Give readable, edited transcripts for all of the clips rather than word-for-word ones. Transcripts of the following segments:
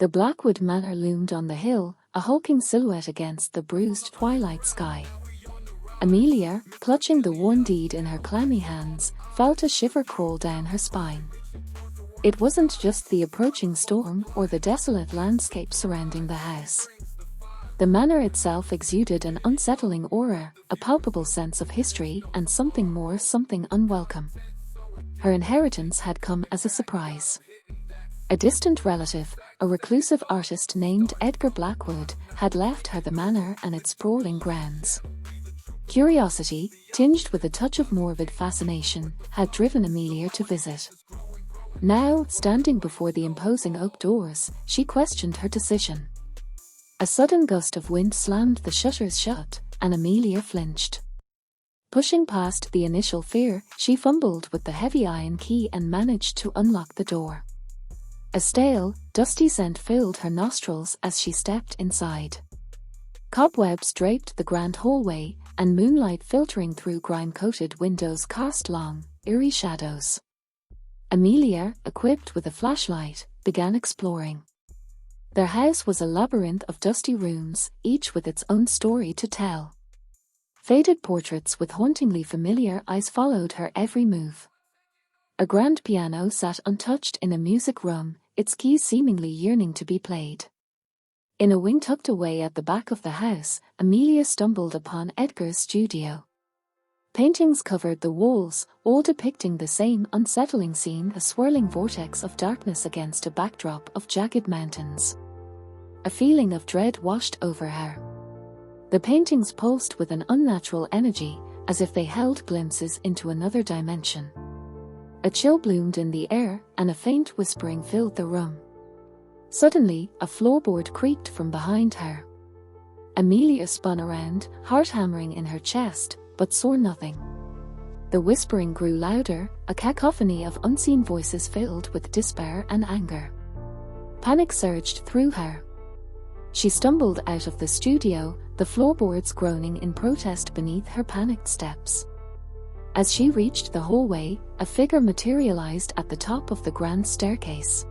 The Blackwood Manor loomed on the hill, a hulking silhouette against the bruised twilight sky. Amelia, clutching the worn deed in her clammy hands, felt a shiver crawl down her spine. It wasn't just the approaching storm or the desolate landscape surrounding the house. The manor itself exuded an unsettling aura, a palpable sense of history and something more, something unwelcome. Her inheritance had come as a surprise. A distant relative, a reclusive artist named Edgar Blackwood, had left her the manor and its sprawling grounds. Curiosity, tinged with a touch of morbid fascination, had driven Amelia to visit. Now, standing before the imposing oak doors, she questioned her decision. A sudden gust of wind slammed the shutters shut, and Amelia flinched. Pushing past the initial fear, she fumbled with the heavy iron key and managed to unlock the door. A stale, dusty scent filled her nostrils as she stepped inside. Cobwebs draped the grand hallway, and moonlight filtering through grime-coated windows cast long, eerie shadows. Amelia, equipped with a flashlight, began exploring. Their house was a labyrinth of dusty rooms, each with its own story to tell. Faded portraits with hauntingly familiar eyes followed her every move. A grand piano sat untouched in a music room, its keys seemingly yearning to be played. In a wing tucked away at the back of the house, Amelia stumbled upon Edgar's studio. Paintings covered the walls, all depicting the same unsettling scene, a swirling vortex of darkness against a backdrop of jagged mountains. A feeling of dread washed over her. The paintings pulsed with an unnatural energy, as if they held glimpses into another dimension. A chill bloomed in the air, and a faint whispering filled the room. Suddenly, a floorboard creaked from behind her. Amelia spun around, heart hammering in her chest, but saw nothing. The whispering grew louder, a cacophony of unseen voices filled with despair and anger. Panic surged through her. She stumbled out of the studio, the floorboards groaning in protest beneath her panicked steps. As she reached the hallway, a figure materialized at the top of the grand staircase.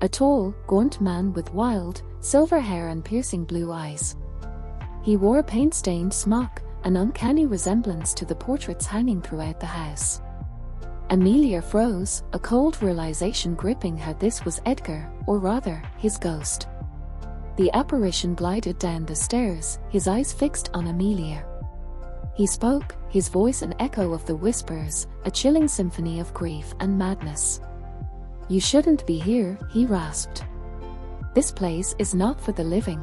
A tall, gaunt man with wild, silver hair and piercing blue eyes. He wore a paint-stained smock, an uncanny resemblance to the portraits hanging throughout the house. Amelia froze, a cold realization gripping her. This was Edgar, or rather, his ghost. The apparition glided down the stairs, his eyes fixed on Amelia. He spoke, his voice an echo of the whispers, a chilling symphony of grief and madness. "You shouldn't be here," he rasped. "This place is not for the living."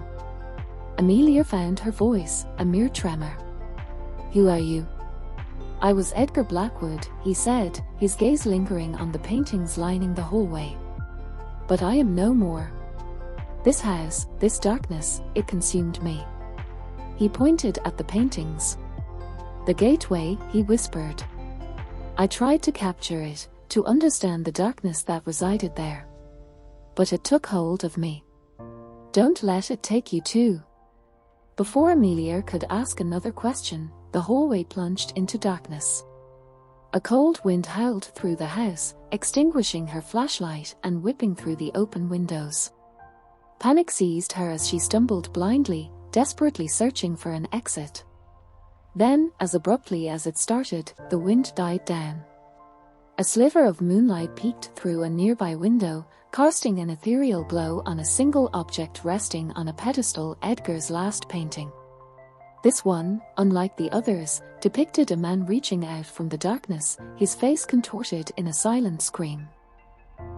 Amelia found her voice, a mere tremor. "Who are you?" "I was Edgar Blackwood," he said, his gaze lingering on the paintings lining the hallway. "But I am no more. This house, this darkness, it consumed me." He pointed at the paintings. "The gateway," he whispered. "I tried to capture it, to understand the darkness that resided there. But it took hold of me. Don't let it take you too." Before Amelia could ask another question, the hallway plunged into darkness. A cold wind howled through the house, extinguishing her flashlight and whipping through the open windows. Panic seized her as she stumbled blindly, desperately searching for an exit. Then, as abruptly as it started, the wind died down. A sliver of moonlight peeked through a nearby window, casting an ethereal glow on a single object resting on a pedestal, Edgar's last painting. This one, unlike the others, depicted a man reaching out from the darkness, his face contorted in a silent scream.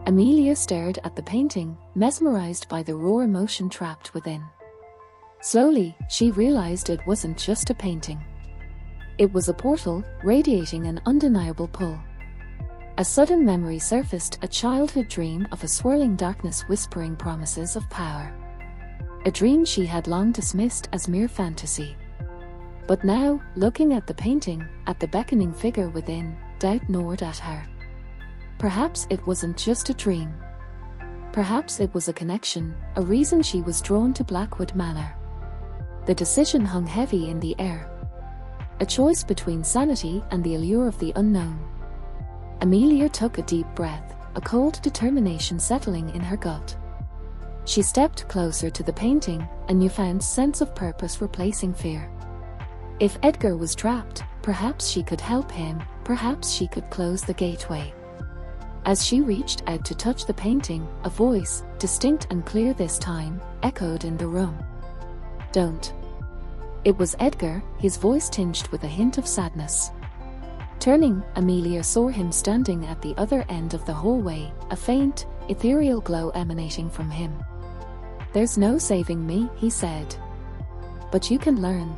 Amelia stared at the painting, mesmerized by the raw emotion trapped within. Slowly, she realized it wasn't just a painting. It was a portal, radiating an undeniable pull. A sudden memory surfaced, a childhood dream of a swirling darkness whispering promises of power. A dream she had long dismissed as mere fantasy. But now, looking at the painting, at the beckoning figure within, doubt gnawed at her. Perhaps it wasn't just a dream. Perhaps it was a connection, a reason she was drawn to Blackwood Manor. The decision hung heavy in the air. A choice between sanity and the allure of the unknown. Amelia took a deep breath, a cold determination settling in her gut. She stepped closer to the painting, a newfound sense of purpose replacing fear. If Edgar was trapped, perhaps she could help him, perhaps she could close the gateway. As she reached out to touch the painting, a voice, distinct and clear this time, echoed in the room. "Don't." It was Edgar, his voice tinged with a hint of sadness. Turning, Amelia saw him standing at the other end of the hallway, a faint, ethereal glow emanating from him. "There's no saving me," he said. "But you can learn."